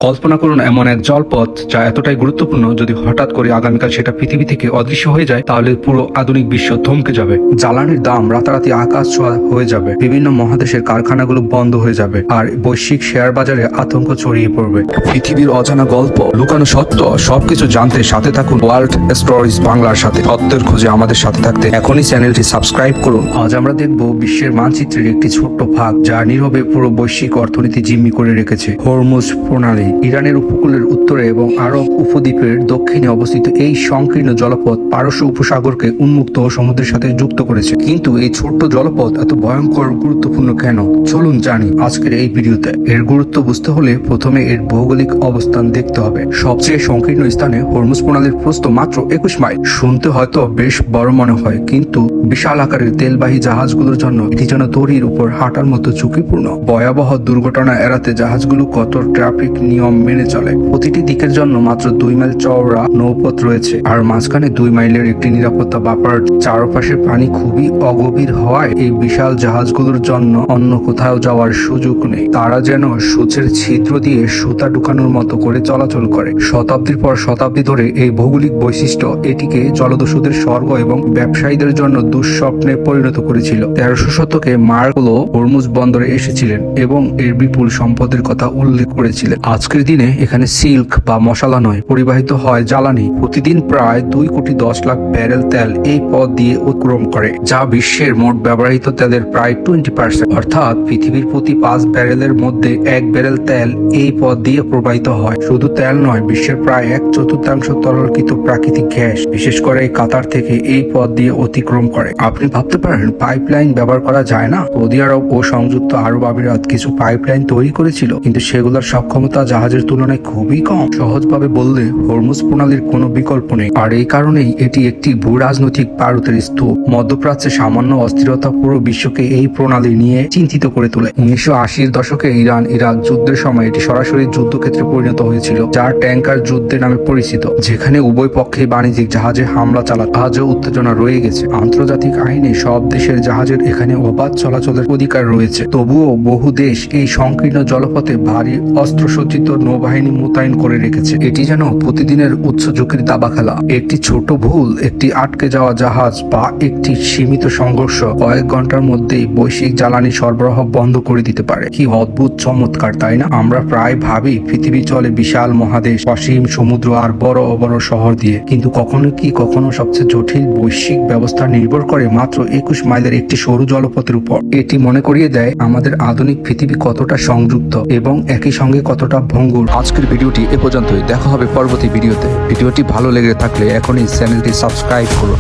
কল্পনা করুন এমন এক জলপথ যা এতটাই গুরুত্বপূর্ণ, যদি হঠাৎ করে আগামীকাল সেটা পৃথিবী থেকে অদৃশ্য হয়ে যায় তাহলে পুরো আধুনিক বিশ্ব থমকে যাবে। জ্বালানির দাম রাতারাতি আকাশ ছোঁয়া হয়ে যাবে, বিভিন্ন মহাদেশের কারখানাগুলো বন্ধ হয়ে যাবে, আর বৈশ্বিক শেয়ার বাজারে আতঙ্ক ছড়িয়ে পড়বে। পৃথিবীর অজানা গল্প, লুকানো সত্য, সবকিছু জানতে সাথে থাকুন ওয়ার্ল্ড স্টোরিজ বাংলার সাথে। সত্যের খোঁজে আমাদের সাথে থাকতে এখনই চ্যানেলটি সাবস্ক্রাইব করুন। আজ আমরা দেখব বিশ্বের মানচিত্রের একটি ছোট্ট ভাগ যা নীরবে পুরো বৈশ্বিক অর্থনীতি জিম্মি করে রেখেছে। হরমুজ প্রণালী ইরানের উপকূলের উত্তরে এবং আরব উপদ্বীপের দক্ষিণে অবস্থিত এই সংকীর্ণ জলপথ পারস্য উপসাগরকে উন্মুক্ত সমুদ্রের সাথে যুক্ত করেছে। কিন্তু এই ছোট্ট জলপথ এত ভয়ঙ্কর গুরুত্বপূর্ণ কেন, চলুন জানি আজকের এই ভিডিওতে। এর গুরুত্ব বুঝতে হলে প্রথমে এর ভৌগোলিক অবস্থান দেখতে হবে। সবচেয়ে সংকীর্ণ স্থানে হরমুজ প্রণালীর প্রস্থ মাত্র 21 মাইল। শুনতে হয়তো বেশ বড় মনে হয়, কিন্তু বিশাল আকারের তেলবাহী জাহাজগুলোর জন্য এটি যেন দড়ির উপর হাঁটার মতো ঝুঁকিপূর্ণ। ভয়াবহ দুর্ঘটনা এড়াতে জাহাজগুলো কঠোর ট্রাফিক নিয়ম মেনে চলে। প্রতিটি দিকের জন্য মাত্র 2 মাইল চওড়া নৌপথ রয়েছে, আর মাঝখানে 2 মাইলের একটি নিরাপত্তা বাফার। চারপাশের পানি খুবই অগভীর হওয়ায় এই বিশাল জাহাজগুলোর জন্য অন্য কোথাও যাওয়ার সুযোগ নেই। তারা যেন সূচের ছিদ্র দিয়ে সুতা ঢুকানোর মতো করে চলাচল করে। শতাব্দীর পর শতাব্দী ধরে এই ভৌগোলিক বৈশিষ্ট্য এটিকে জলদস্যুদের স্বর্গ এবং ব্যবসায়ীদের জন্য দুঃস্বপ্নে পরিণত করেছিল। 1300 শতকে মার্কলো হরমুজ বন্দরে এসেছিলেন এবং এর বিপুল সম্পদের কথা উল্লেখ করেছিলেন। আজকের দিনে এখানে সিল্ক বা মশলা নয়, পরিবাহিত হয় জ্বালানি। প্রতিদিন প্রায় 2,10,00,000 ব্যারেল তেল এই পথ দিয়ে অতিক্রম করে, যা বিশ্বের মোট ব্যবহৃত তেলের প্রায় 20%। অর্থাৎ পৃথিবীর প্রতি 5 ব্যারেলের মধ্যে 1 ব্যারেল তেল এই পথ দিয়ে প্রবাহিত হয়। শুধু তেল নয়, বিশ্বের প্রায় 1/4 তরলকৃত প্রাকৃতিক গ্যাস বিশেষ করে কাতার থেকে এই পথ দিয়ে অতিক্রম করে। আপনি ভাবতে পারেন পাইপলাইন ব্যবহার করা যায় না? সৌদি আরব ও সংযুক্ত আরব আমিরাত কিছু পাইপলাইন তৈরি করেছিল, কিন্তু সেগুলোর সক্ষমতা জাহাজের তুলনায় খুবই কম। সহজভাবে বললে হরমুজ প্রণালীর কোনো বিকল্প নেই, আর এই কারণেই এটি একটি ভূ রাজনৈতিক পারদের স্তূপ। মধ্যপ্রাচ্যে সামান্য অস্থিরতা পুরো বিশ্বকে এই প্রণালী নিয়ে চিন্তিত করে তোলে। 1980-র দশকে ইরান ইরাক যুদ্ধের সময় এটি সরাসরি যুদ্ধক্ষেত্রে পরিণত হয়েছিল, যা ট্যাঙ্কার যুদ্ধের নামে পরিচিত, যেখানে উভয় পক্ষে বাণিজ্যিক জাহাজে হামলা চালাত। আজও উত্তেজনা রয়ে গেছে। আন্তর্জাতিক আইনে সব দেশের জাহাজের এখানে অবাধ চলাচলের অধিকার রয়েছে। তবুও বহু দেশ এই সংকীর্ণ জলপথে ভারী অস্ত্রসজ্জিত নৌবাহিনী মোতায়েন করে রেখেছে। এটি যেন প্রতিদিনের উচ্চ ঝুঁকির দাবা খেলা। একটি ছোট ভুল, একটি আটকে যাওয়া জাহাজ বা একটি সীমিত সংঘর্ষ কয়েক ঘন্টার মধ্যেই বৈশ্বিক জ্বালানি সরবরাহ বন্ধ করে দিতে পারে। কি অদ্ভুত চমৎকার, তাই না? আমরা প্রায় ভাবি পৃথিবী চলে বিশাল মহাদেশ, অসীম সমুদ্র আর বড় বড় শহর দিয়ে, কিন্তু কখনো সবচেয়ে জটিল বৈশ্বিক ব্যবস্থা নির্ভর করে মাত্র 21 মাইলের একটি সরু জলপথের উপর। এটি মনে করিয়ে দেয় আমাদের আধুনিক পৃথিবী কতটা সংযুক্ত এবং একই সঙ্গে কতটা ভঙ্গুর। আজকের ভিডিওটি এ পর্যন্তই। দেখা হবে পরবর্তী ভিডিওতে। ভিডিওটি ভালো লেগে থাকলে এখনই চ্যানেলটি সাবস্ক্রাইব করুন।